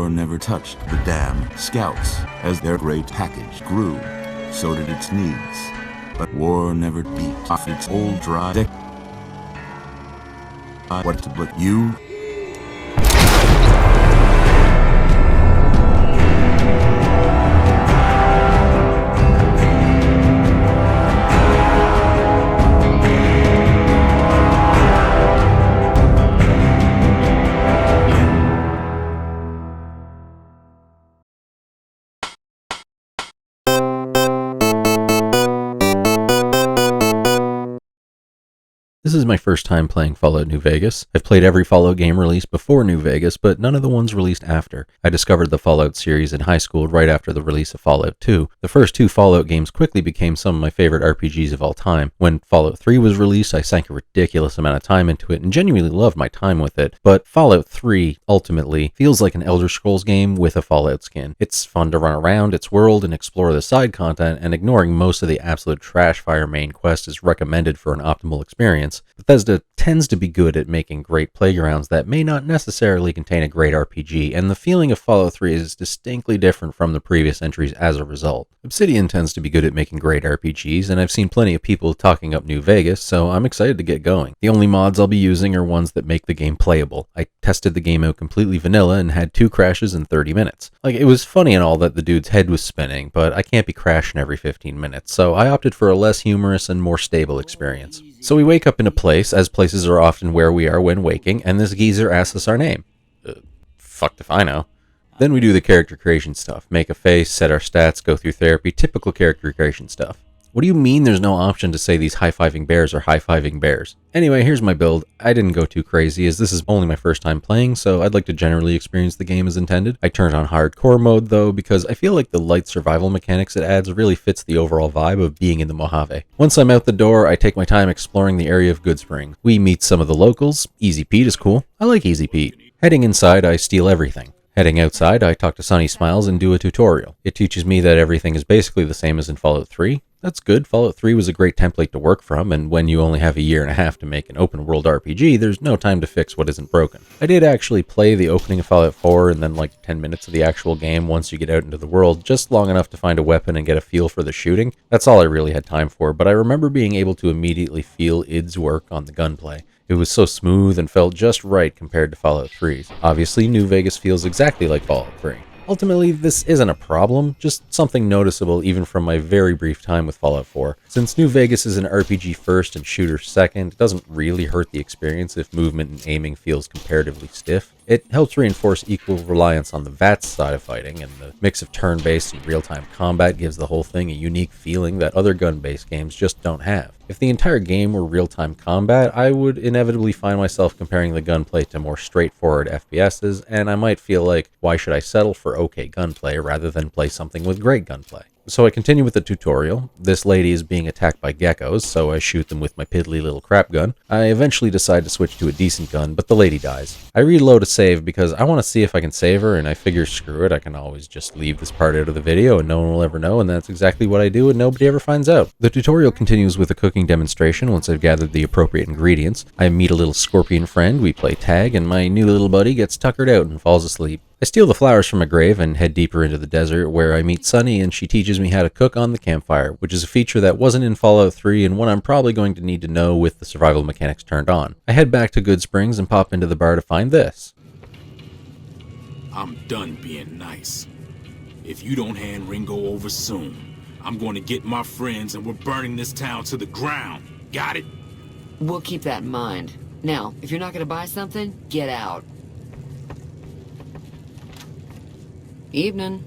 war never touched the damn scouts. As their great package grew, so did its needs. But war never beat off its old dry deck. What but you? This is my first time playing Fallout New Vegas. I've played every Fallout game released before New Vegas, but none of the ones released after. I discovered the Fallout series in high school right after the release of Fallout 2. The first two Fallout games quickly became some of my favorite RPGs of all time. When Fallout 3 was released, I sank a ridiculous amount of time into it and genuinely loved my time with it. But Fallout 3, ultimately, feels like an Elder Scrolls game with a Fallout skin. It's fun to run around its world and explore the side content, and ignoring most of the absolute trash fire main quest is recommended for an optimal experience. Bethesda tends to be good at making great playgrounds that may not necessarily contain a great RPG, and the feeling of Fallout 3 is distinctly different from the previous entries as a result. Obsidian tends to be good at making great RPGs, and I've seen plenty of people talking up New Vegas, so I'm excited to get going. The only mods I'll be using are ones that make the game playable. I tested the game out completely vanilla and had 2 crashes in 30 minutes. Like, it was funny and all that the dude's head was spinning, but I can't be crashing every 15 minutes, so I opted for a less humorous and more stable experience. So we wake up in a place, as places are often where we are when waking, and this geezer asks us our name. Fucked if I know. Then we do the character creation stuff. Make a face, set our stats, go through therapy, typical character creation stuff. What do you mean there's no option to say these high-fiving bears are high-fiving bears? Anyway, here's my build. I didn't go too crazy, as this is only my first time playing, so I'd like to generally experience the game as intended. I turned on hardcore mode, though, because I feel like the light survival mechanics it adds really fits the overall vibe of being in the Mojave. Once I'm out the door, I take my time exploring the area of Goodsprings. We meet some of the locals. Easy Pete is cool. I like Easy Pete. Heading inside, I steal everything. Heading outside, I talk to Sunny Smiles and do a tutorial. It teaches me that everything is basically the same as in Fallout 3. That's good. Fallout 3 was a great template to work from, and when you only have a year and a half to make an open-world RPG, there's no time to fix what isn't broken. I did actually play the opening of Fallout 4 and then like 10 minutes of the actual game once you get out into the world, just long enough to find a weapon and get a feel for the shooting. That's all I really had time for, but I remember being able to immediately feel id's work on the gunplay. It was so smooth and felt just right compared to Fallout 3's. Obviously, New Vegas feels exactly like Fallout 3. Ultimately, this isn't a problem, just something noticeable even from my very brief time with Fallout 4. Since New Vegas is an RPG first and shooter second, it doesn't really hurt the experience if movement and aiming feels comparatively stiff. It helps reinforce equal reliance on the VATS side of fighting, and the mix of turn-based and real-time combat gives the whole thing a unique feeling that other gun-based games just don't have. If the entire game were real-time combat, I would inevitably find myself comparing the gunplay to more straightforward FPSs, and I might feel like, why should I settle for okay gunplay rather than play something with great gunplay? So I continue with the tutorial. This lady is being attacked by geckos, so I shoot them with my piddly little crap gun. I eventually decide to switch to a decent gun, but the lady dies. I reload a save because I want to see if I can save her, and I figure screw it, I can always just leave this part out of the video and no one will ever know, and that's exactly what I do and nobody ever finds out. The tutorial continues with a cooking demonstration once I've gathered the appropriate ingredients. I meet a little scorpion friend, we play tag, and my new little buddy gets tuckered out and falls asleep. I steal the flowers from a grave and head deeper into the desert, where I meet Sunny and she teaches me how to cook on the campfire, which is a feature that wasn't in Fallout 3 and one I'm probably going to need to know with the survival mechanics turned on. I head back to Goodsprings and pop into the bar to find this. I'm done being nice. If you don't hand Ringo over soon, I'm going to get my friends and we're burning this town to the ground. Got it? We'll keep that in mind. Now, if you're not going to buy something, get out. Evening.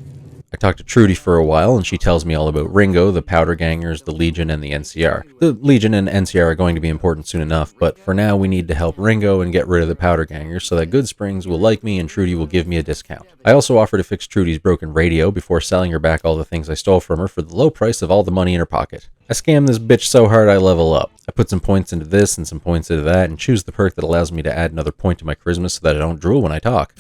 I talk to Trudy for a while, and she tells me all about Ringo, the Powder Gangers, the Legion, and the NCR. The Legion and NCR are going to be important soon enough, but for now we need to help Ringo and get rid of the Powder Gangers so that Goodsprings will like me and Trudy will give me a discount. I also offer to fix Trudy's broken radio before selling her back all the things I stole from her for the low price of all the money in her pocket. I scam this bitch so hard I level up. I put some points into this and some points into that and choose the perk that allows me to add another point to my charisma so that I don't drool when I talk.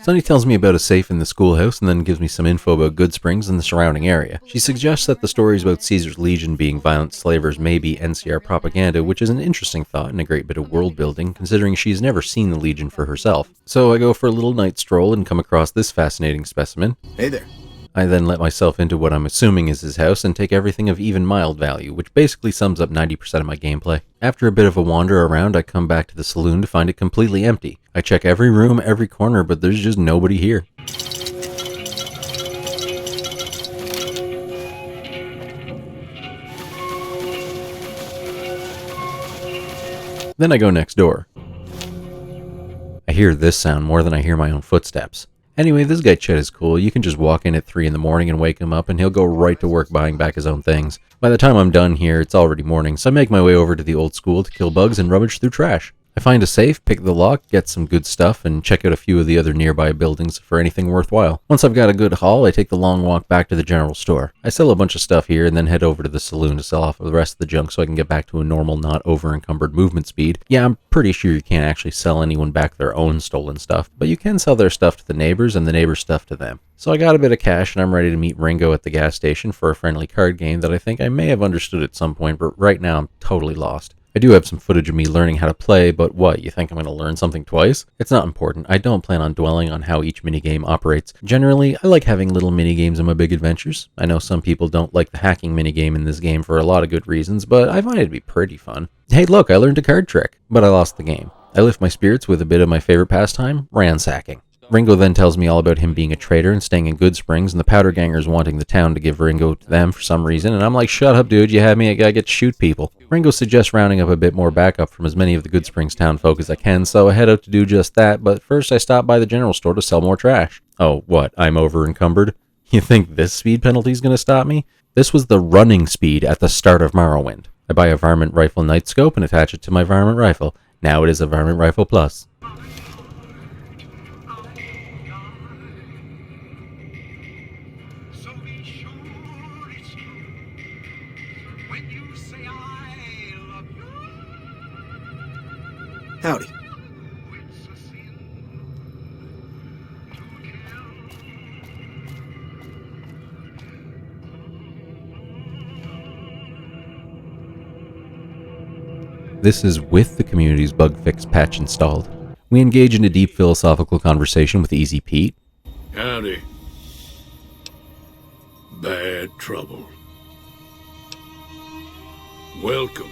Sunny tells me about a safe in the schoolhouse and then gives me some info about Goodsprings and the surrounding area. She suggests that the stories about Caesar's Legion being violent slavers may be NCR propaganda, which is an interesting thought and a great bit of world building, considering she's never seen the Legion for herself. So I go for a little night stroll and come across this fascinating specimen. Hey there. I then let myself into what I'm assuming is his house and take everything of even mild value, which basically sums up 90% of my gameplay. After a bit of a wander around, I come back to the saloon to find it completely empty. I check every room, every corner, but there's just nobody here. Then I go next door. I hear this sound more than I hear my own footsteps. Anyway, this guy Chet is cool. You can just walk in at 3 in the morning and wake him up, and he'll go right to work buying back his own things. By the time I'm done here, it's already morning, so I make my way over to the old school to kill bugs and rummage through trash. I find a safe, pick the lock, get some good stuff, and check out a few of the other nearby buildings for anything worthwhile. Once I've got a good haul, I take the long walk back to the general store. I sell a bunch of stuff here and then head over to the saloon to sell off the rest of the junk so I can get back to a normal, not over-encumbered movement speed. Yeah, I'm pretty sure you can't actually sell anyone back their own stolen stuff, but you can sell their stuff to the neighbors and the neighbors' stuff to them. So I got a bit of cash and I'm ready to meet Ringo at the gas station for a friendly card game that I think I may have understood at some point, but right now I'm totally lost. I do have some footage of me learning how to play, but what, you think I'm going to learn something twice? It's not important. I don't plan on dwelling on how each minigame operates. Generally, I like having little minigames in my big adventures. I know some people don't like the hacking minigame in this game for a lot of good reasons, but I find it to be pretty fun. Hey look, I learned a card trick, but I lost the game. I lift my spirits with a bit of my favorite pastime, ransacking. Ringo then tells me all about him being a traitor and staying in Goodsprings and the powder gangers wanting the town to give Ringo to them for some reason, and I'm like, shut up dude, you had me, I get to shoot people. Ringo suggests rounding up a bit more backup from as many of the Goodsprings town folk as I can, so I head out to do just that, but first I stop by the general store to sell more trash. Oh, what, I'm over encumbered? You think this speed penalty's gonna stop me? This was the running speed at the start of Morrowind. I buy a Varmint Rifle Night Scope and attach it to my Varmint Rifle. Now it is a Varmint Rifle Plus. Howdy. This is with the community's bug fix patch installed. We engage in a deep philosophical conversation with Easy Pete. Howdy. Bad trouble. Welcome.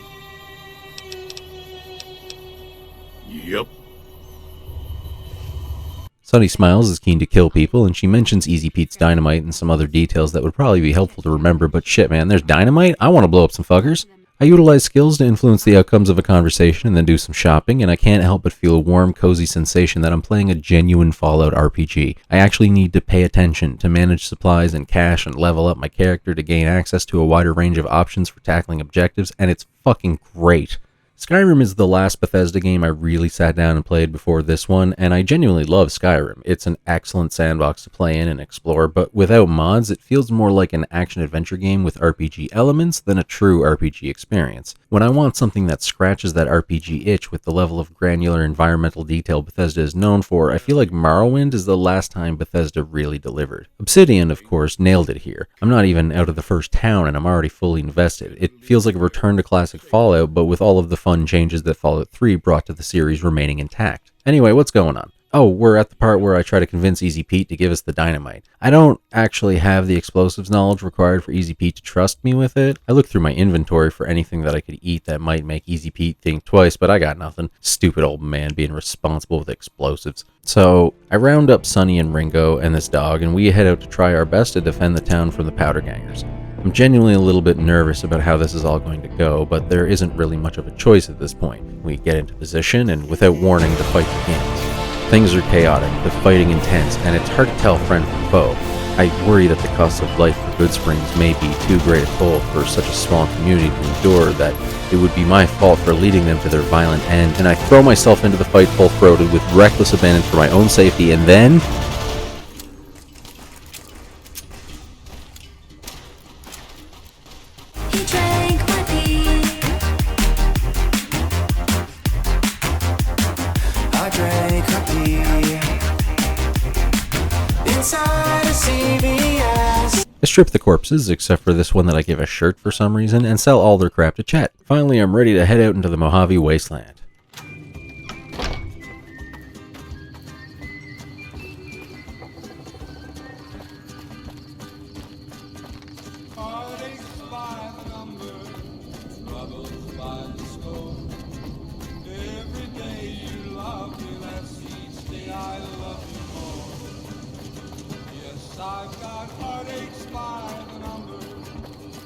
Yep. Sunny smiles, is keen to kill people, and she mentions Easy Pete's dynamite and some other details that would probably be helpful to remember, but shit man, there's dynamite? I want to blow up some fuckers. I utilize skills to influence the outcomes of a conversation and then do some shopping, and I can't help but feel a warm, cozy sensation that I'm playing a genuine Fallout RPG. I actually need to pay attention to manage supplies and cash and level up my character to gain access to a wider range of options for tackling objectives, and it's fucking great. Skyrim is the last Bethesda game I really sat down and played before this one, and I genuinely love Skyrim. It's an excellent sandbox to play in and explore, but without mods, it feels more like an action-adventure game with RPG elements than a true RPG experience. When I want something that scratches that RPG itch with the level of granular environmental detail Bethesda is known for, I feel like Morrowind is the last time Bethesda really delivered. Obsidian, of course, nailed it here. I'm not even out of the first town and I'm already fully invested. It feels like a return to classic Fallout, but with all of the fun changes that Fallout 3 brought to the series remaining intact. Anyway, what's going on? Oh, we're at the part where I try to convince Easy Pete to give us the dynamite. I don't actually have the explosives knowledge required for Easy Pete to trust me with it. I look through my inventory for anything that I could eat that might make Easy Pete think twice, but I got nothing. Stupid old man being responsible with explosives. So, I round up Sunny and Ringo and this dog, and we head out to try our best to defend the town from the powder gangers. I'm genuinely a little bit nervous about how this is all going to go, but there isn't really much of a choice at this point. We get into position, and without warning, the fight begins. Things are chaotic, the fighting intense, and it's hard to tell friend from foe. I worry that the cost of life for Goodsprings may be too great a toll for such a small community to endure that it would be my fault for leading them to their violent end, and I throw myself into the fight full-throated with reckless abandon for my own safety, and then... inside a CVS. I strip the corpses, except for this one that I give a shirt for some reason, and sell all their crap to Chet. Finally, I'm ready to head out into the Mojave Wasteland. I've got heartaches by the number,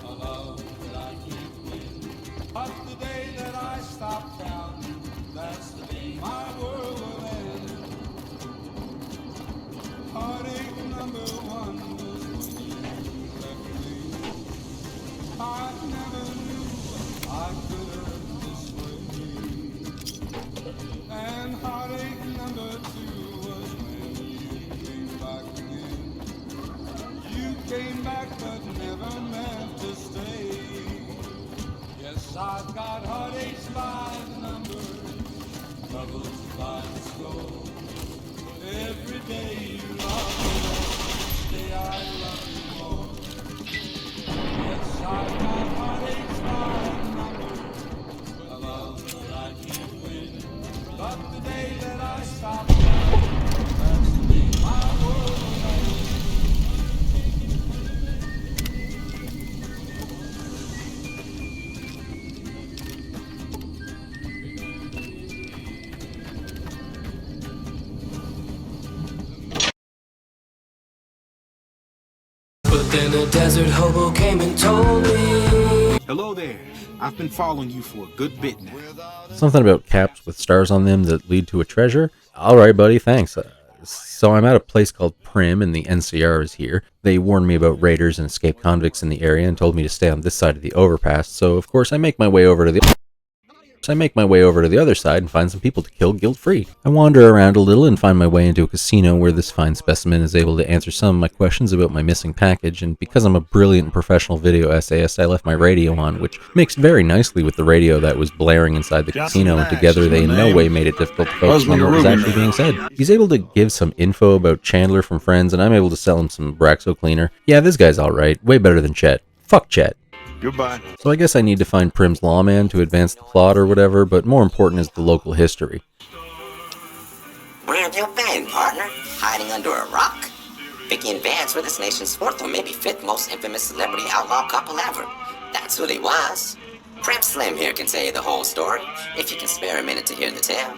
a love that I keep in. But the day that I stop counting, that's the day my world will end. Heartache number one was when you left me. I never knew I could hurt this way. And heartache number two was when you came back again. You came back but never meant to stay. Yes, I've got heartaches by the number, troubles by the score. Every day you love me, each day I love you more. Yes, I've got heartaches by the number, a love that I keep winning. But the day that I stop counting, that's the day my world will end. But then a desert hobo came and told me. Hello there. I've been following you for a good bit now. Something about caps with stars on them that lead to a treasure? Alright, buddy, thanks. So I'm at a place called Prim, and the NCR is here. They warned me about raiders and escaped convicts in the area and told me to stay on this side of the overpass, so of course I make my way over to the other side and find some people to kill guilt-free. I wander around a little and find my way into a casino where this fine specimen is able to answer some of my questions about my missing package, and because I'm a brilliant and professional video essayist, I left my radio on, which mixed very nicely with the radio that was blaring inside the casino, and together they in no way made it difficult to focus on what was actually being said. He's able to give some info about Chandler from Friends, and I'm able to sell him some Braxo cleaner. Yeah, this guy's alright, way better than Chet. Fuck Chet. Goodbye. So I guess I need to find Prim's lawman to advance the plot or whatever, but more important is the local history. Where have you been, partner? Hiding under a rock? Vicky and Vance were this nation's fourth or maybe fifth most infamous celebrity outlaw couple ever. That's who they was. Prim Slim here can tell you the whole story, if you can spare a minute to hear the tale.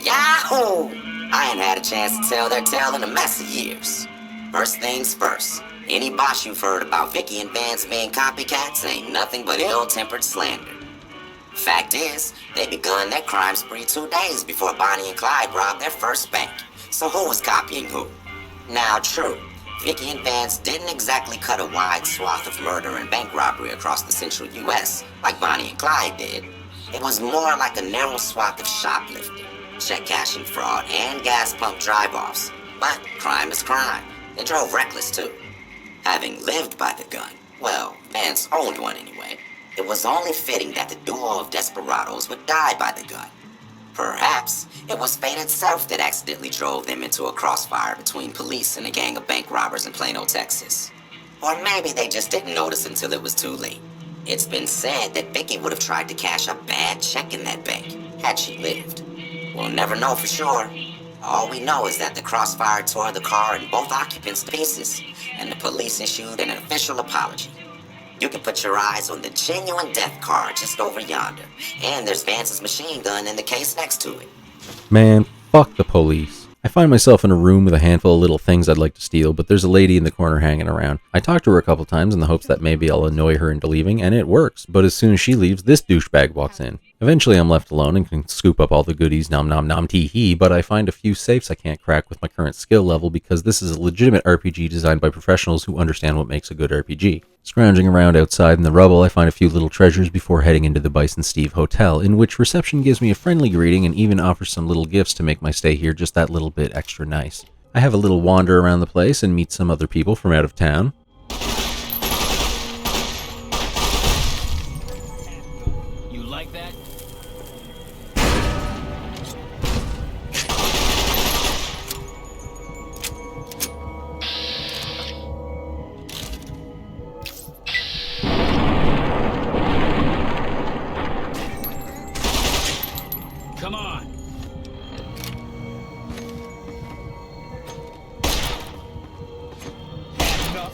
Yahoo! I ain't had a chance to tell their tale in a mess of years. First things first. Any boss you've heard about Vicky and Vance being copycats ain't nothing but ill-tempered slander. Fact is, they begun their crime spree 2 days before Bonnie and Clyde robbed their first bank. So who was copying who? Now true, Vicky and Vance didn't exactly cut a wide swath of murder and bank robbery across the central US like Bonnie and Clyde did. It was more like a narrow swath of shoplifting, check cashing fraud, and gas pump drive-offs. But crime is crime. They drove reckless too. Having lived by the gun, well, Vance owned one anyway, it was only fitting that the duo of desperados would die by the gun. Perhaps it was fate itself that accidentally drove them into a crossfire between police and a gang of bank robbers in Plano, Texas. Or maybe they just didn't notice until it was too late. It's been said that Vicky would have tried to cash a bad check in that bank, had she lived. We'll never know for sure. All we know is that the crossfire tore the car and both occupants to pieces, and the police issued an official apology. You can put your eyes on the genuine death car just over yonder, and there's Vance's machine gun in the case next to it. Man, fuck the police. I find myself in a room with a handful of little things I'd like to steal, but there's a lady in the corner hanging around. I talk to her a couple times in the hopes that maybe I'll annoy her into leaving, and it works, but as soon as she leaves, this douchebag walks in. Eventually I'm left alone and can scoop up all the goodies, nom nom nom tee hee, but I find a few safes I can't crack with my current skill level because this is a legitimate RPG designed by professionals who understand what makes a good RPG. Scrounging around outside in the rubble, I find a few little treasures before heading into the Bison Steve Hotel, in which reception gives me a friendly greeting and even offers some little gifts to make my stay here just that little bit extra nice. I have a little wander around the place and meet some other people from out of town. You like that? Come on. Had enough.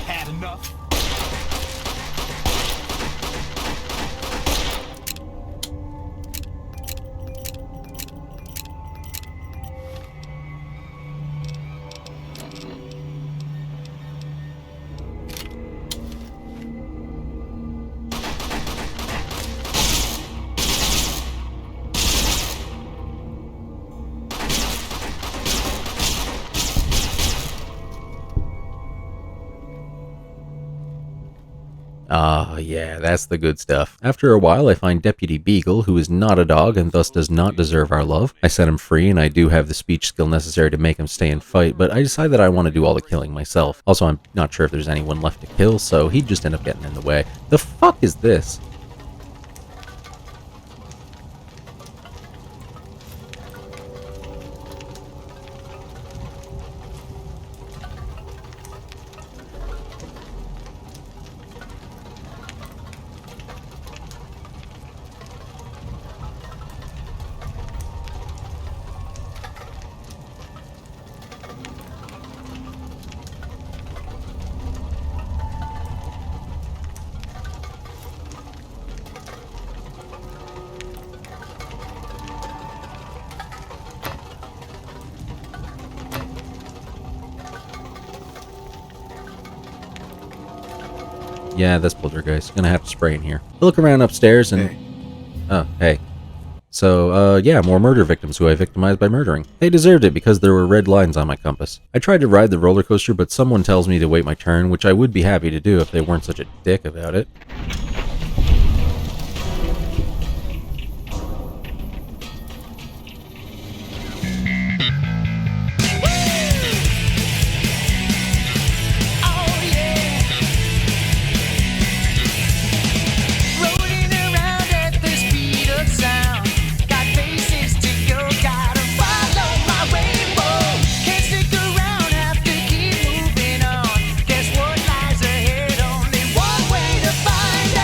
Had enough. Ah, yeah, that's the good stuff. After a while, I find Deputy Beagle, who is not a dog and thus does not deserve our love. I set him free, and I do have the speech skill necessary to make him stay and fight, but I decide that I want to do all the killing myself. Also, I'm not sure if there's anyone left to kill, so he'd just end up getting in the way. The fuck is this? Yeah, that's Poltergeist. Gonna have to spray in here. I look around upstairs and... Hey. Oh, hey. So, yeah, more murder victims who I victimized by murdering. They deserved it because there were red lines on my compass. I tried to ride the roller coaster, but someone tells me to wait my turn, which I would be happy to do if they weren't such a dick about it. Find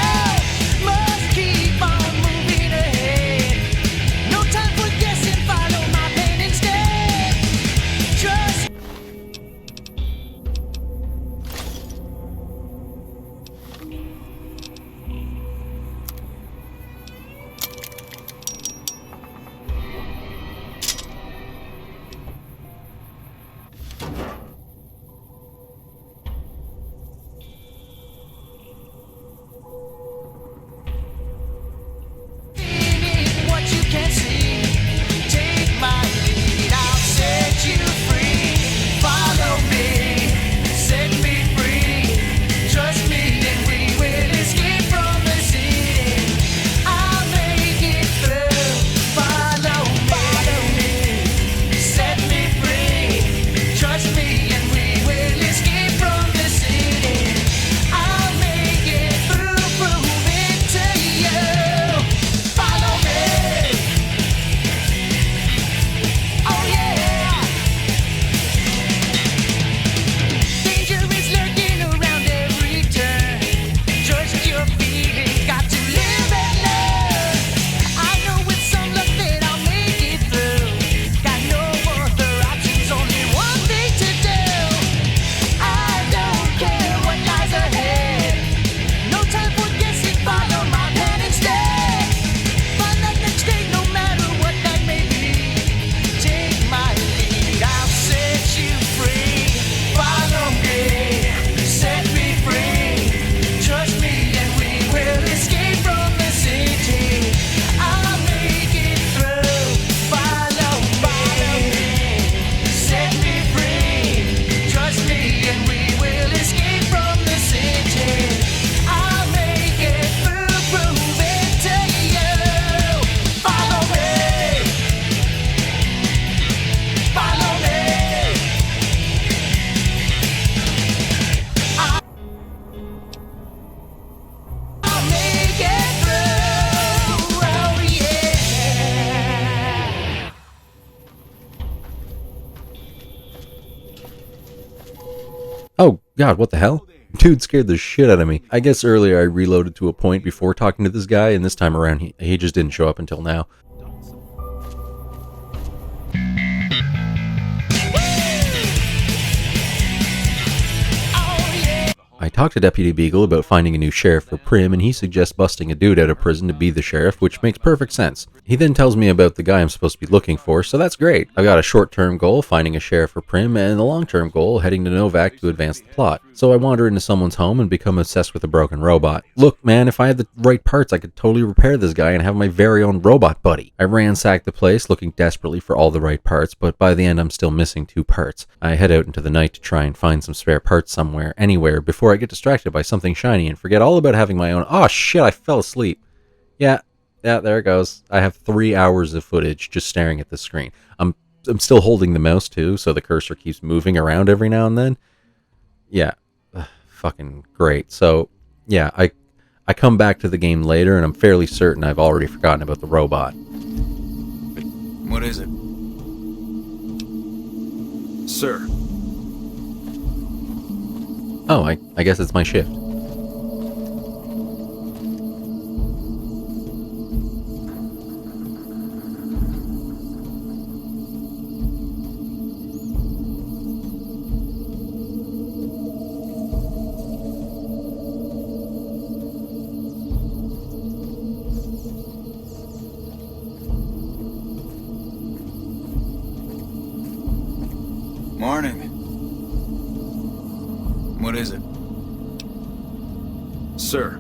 God, what the hell? Dude scared the shit out of me. I guess earlier I reloaded to a point before talking to this guy, and this time around he just didn't show up until now. I talked to Deputy Beagle about finding a new sheriff for Prim, and he suggests busting a dude out of prison to be the sheriff, which makes perfect sense. He then tells me about the guy I'm supposed to be looking for, so that's great. I've got a short-term goal, finding a sheriff for Prim, and a long-term goal, heading to Novak to advance the plot. So I wander into someone's home and become obsessed with a broken robot. Look, man, if I had the right parts, I could totally repair this guy and have my very own robot buddy. I ransacked the place, looking desperately for all the right parts, but by the end I'm still missing 2 parts. I head out into the night to try and find some spare parts somewhere, anywhere, before I get distracted by something shiny and forget all about having my own. Oh shit, I fell asleep. Yeah, there it goes. I have 3 hours of footage just staring at the screen. I'm still holding the mouse too, so the cursor keeps moving around every now and then. Yeah, fucking great. So, yeah, I come back to the game later, and I'm fairly certain I've already forgotten about the robot. What is it? Sir. Oh, I guess it's my shift. Morning. What is it? Sir.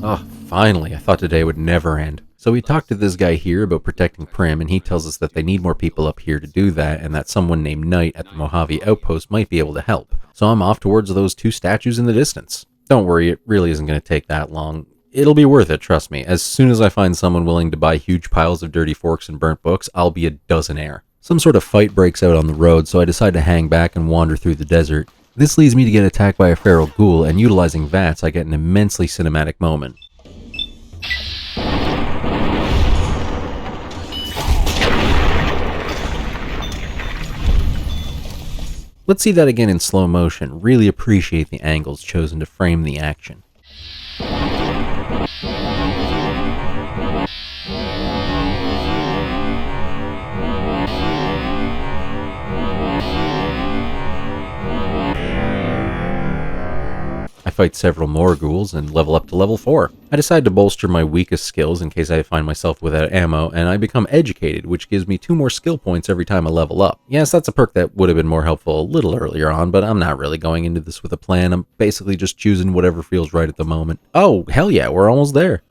Oh, finally. I thought today would never end. So we talked to this guy here about protecting Prim, and he tells us that they need more people up here to do that, and that someone named Knight at the Mojave Outpost might be able to help. So I'm off towards those 2 statues in the distance. Don't worry, it really isn't going to take that long. It'll be worth it, trust me. As soon as I find someone willing to buy huge piles of dirty forks and burnt books, I'll be a dozenaire. Some sort of fight breaks out on the road, so I decide to hang back and wander through the desert. This leads me to get attacked by a feral ghoul, and utilizing VATS, I get an immensely cinematic moment. Let's see that again in slow motion. Really appreciate the angles chosen to frame the action. I fight several more ghouls and level up to level 4. I decide to bolster my weakest skills in case I find myself without ammo, and I become educated, which gives me 2 more skill points every time I level up. Yes, that's a perk that would have been more helpful a little earlier on, but I'm not really going into this with a plan. I'm basically just choosing whatever feels right at the moment. Oh, hell yeah, we're almost there.